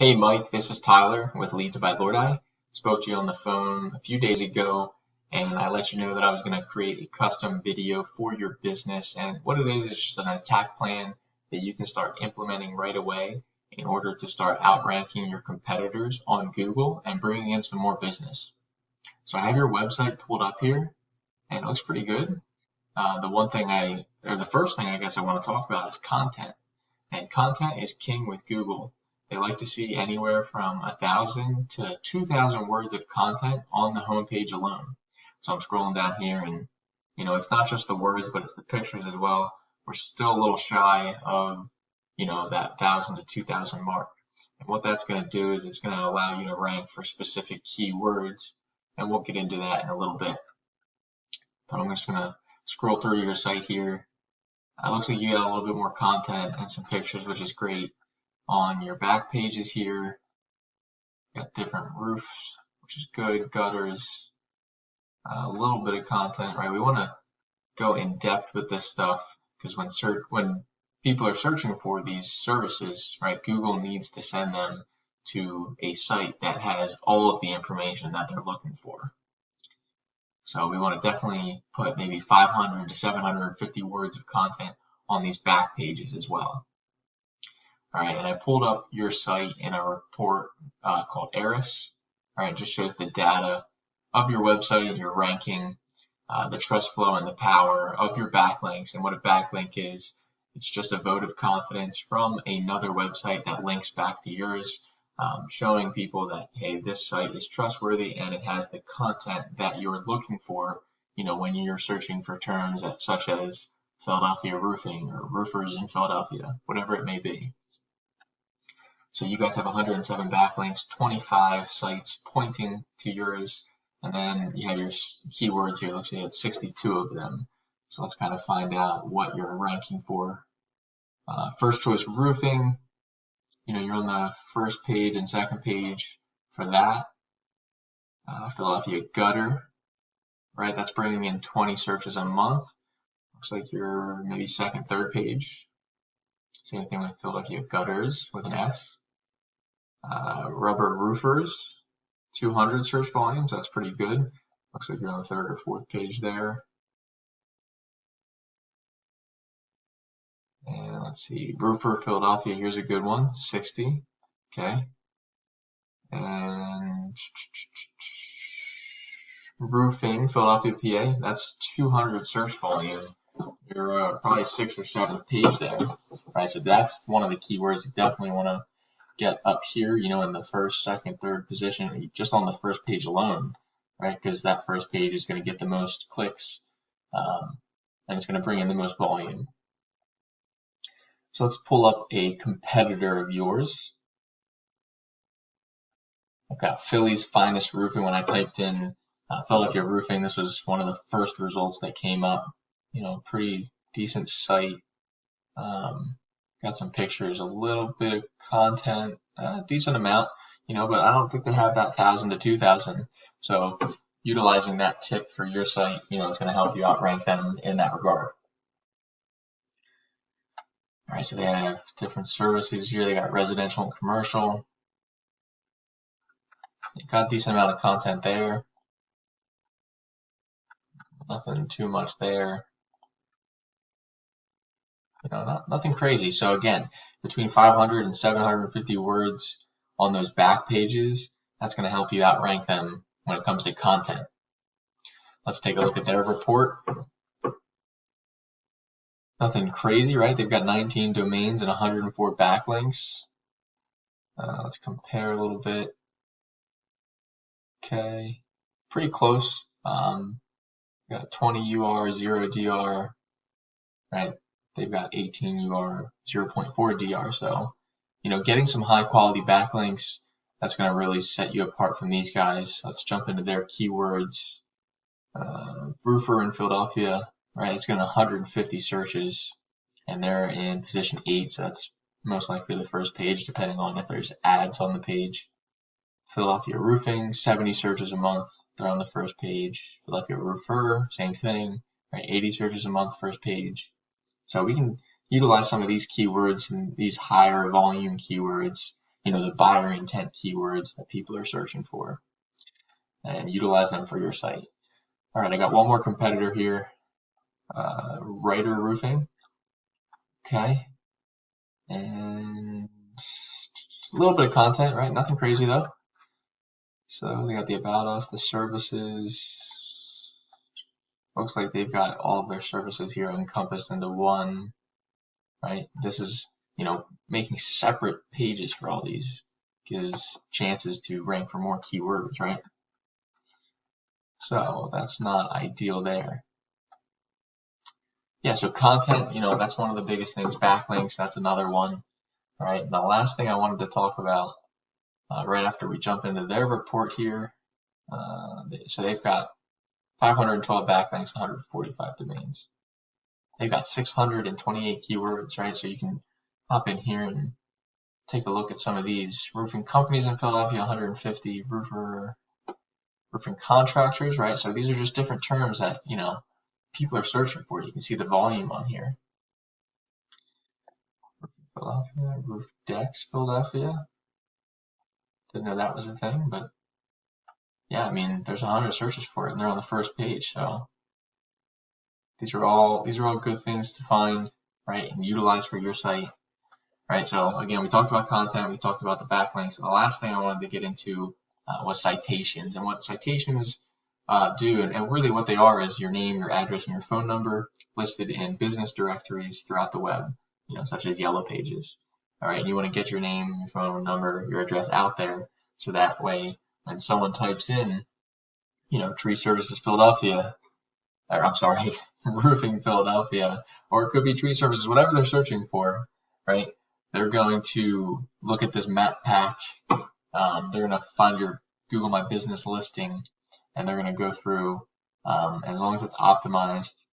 Hey Mike, this is Tyler with Leads by Lordi. Spoke to you on the phone a few days ago, and I let you know that I was going to create a custom video for your business. And what it is just an attack plan that you can start implementing right away in order to start outranking your competitors on Google and bringing in some more business. So I have your website pulled up here, and it looks pretty good. The first thing I guess I want to talk about is content. And content is king with Google. They like to see anywhere from 1,000 to 2,000 words of content on the homepage alone. So I'm scrolling down here and, it's not just the words, but it's the pictures as well. We're still a little shy of, that 1,000 to 2,000 mark. And what that's going to do is it's going to allow you to rank for specific keywords. And we'll get into that in a little bit. But I'm just going to scroll through your site here. It looks like you got a little bit more content and some pictures, which is great. On your back pages here, got different roofs, which is good, gutters, a little bit of content, right? We want to go in depth with this stuff because when people are searching for these services, right, Google needs to send them to a site that has all of the information that they're looking for. So we want to definitely put maybe 500 to 750 words of content on these back pages as well. All right, and I pulled up your site in a report called Eris. All right, it just shows the data of your website, your ranking, the trust flow and the power of your backlinks. And what a backlink is, it's just a vote of confidence from another website that links back to yours, showing people that, hey, this site is trustworthy and it has the content that you're looking for, when you're searching for terms such as Philadelphia roofing or roofers in Philadelphia, whatever it may be. So you guys have 107 backlinks, 25 sites pointing to yours, and then you have your keywords here. Looks like you had 62 of them. So let's kind of find out what you're ranking for. First choice roofing, you're on the first page and second page for that. Philadelphia gutter, right? That's bringing in 20 searches a month. Looks like you're maybe second, third page. Same thing with Philadelphia gutters with an S. Rubber roofers, 200 search volumes. That's pretty good. Looks like you're on the third or fourth page there. And let's see, roofer Philadelphia. Here's a good one, 60. Okay. And roofing Philadelphia, PA. That's 200 search volume. You're probably sixth or seventh page there, right? So that's one of the keywords you definitely want to get up here, in the first, second, third position, just on the first page alone, right? Because that first page is going to get the most clicks, and it's going to bring in the most volume. So let's pull up a competitor of yours. I've got Philly's Finest Roofing. When I typed in Philadelphia roofing, this was one of the first results that came up. Pretty decent site. Got some pictures, a little bit of content, a decent amount, but I don't think they have that 1,000 to 2,000. So utilizing that tip for your site, is going to help you outrank them in that regard. All right, so they have different services here. They got residential and commercial. They got a decent amount of content there. Nothing too much there. Nothing crazy. So again, between 500 and 750 words on those back pages, that's going to help you outrank them when it comes to content. Let's take a look at their report. Nothing crazy, right? They've got 19 domains and 104 backlinks. Let's compare a little bit. Okay, pretty close. Got 20 UR, 0 DR, right? They've got 18 UR, 0.4 DR. So, getting some high quality backlinks, that's going to really set you apart from these guys. Let's jump into their keywords. Roofer in Philadelphia, right? It's got 150 searches, and they're in position 8. So that's most likely the first page, depending on if there's ads on the page. Philadelphia roofing, 70 searches a month. They're on the first page. Philadelphia roofer, same thing, right? 80 searches a month, first page. So we can utilize some of these keywords and these higher volume keywords the buyer intent keywords that people are searching for, and utilize them for your site. All right, I got one more competitor here, Writer Roofing. Okay, and a little bit of content, right? Nothing crazy though. So they got the about us, the services. Looks like they've got all of their services here encompassed into one, right? This is, making separate pages for all these gives chances to rank for more keywords, right? So that's not ideal there. Yeah, so content, that's one of the biggest things. Backlinks, that's another one, right? And the last thing I wanted to talk about right after we jump into their report here, so they've got 512 backlinks, 145 domains. They've got 628 keywords, right? So you can hop in here and take a look at some of these. Roofing companies in Philadelphia, 150. Roofing contractors, right? So these are just different terms that, people are searching for. You can see the volume on here. Philadelphia, roof decks, Philadelphia. Didn't know that was a thing, but yeah, I mean, there's 100 searches for it, and they're on the first page. So these are all good things to find, right, and utilize for your site, right? So again, we talked about content, we talked about the backlinks. The last thing I wanted to get into was citations, and what citations do, and really what they are is your name, your address, and your phone number listed in business directories throughout the web, such as Yellow Pages. All right, and you want to get your name, your phone number, your address out there, so that way when someone types in, Tree Services Philadelphia, or I'm sorry, Roofing Philadelphia, or it could be Tree Services, whatever they're searching for, right? They're going to look at this map pack. They're going to find your Google My Business listing, and they're going to go through, as long as it's optimized,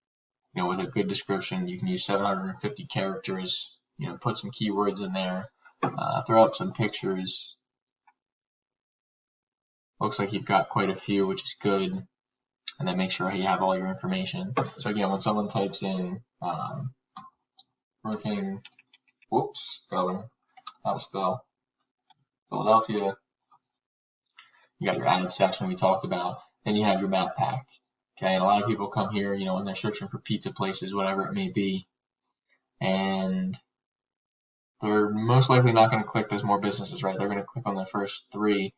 with a good description. You can use 750 characters, put some keywords in there, throw up some pictures. Looks like you've got quite a few, which is good. And then make sure you have all your information. So again, when someone types in roofing, how to spell Philadelphia, you got your ad section we talked about. Then you have your map pack. Okay, and a lot of people come here, when they're searching for pizza places, whatever it may be, and they're most likely not going to click those more businesses, right? They're going to click on the first three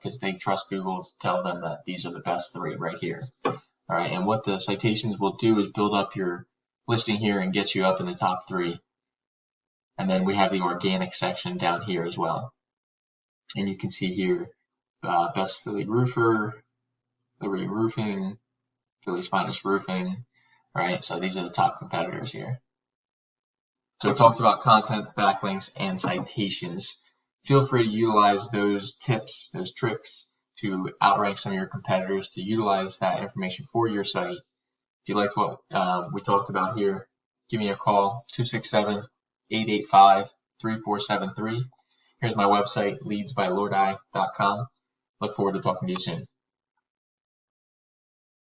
because they trust Google to tell them that these are the best three right here. All right, and what the citations will do is build up your listing here and get you up in the top three. And then we have the organic section down here as well. And you can see here, best Philly roofer, Liberty Roofing, Philly's Finest Roofing, right? So these are the top competitors here. So we talked about content, backlinks, and citations. Feel free to utilize those tips, those tricks to outrank some of your competitors, to utilize that information for your site. If you liked what we talked about here, give me a call, 267-885-3473. Here's my website, leadsbylordeye.com. Look forward to talking to you soon.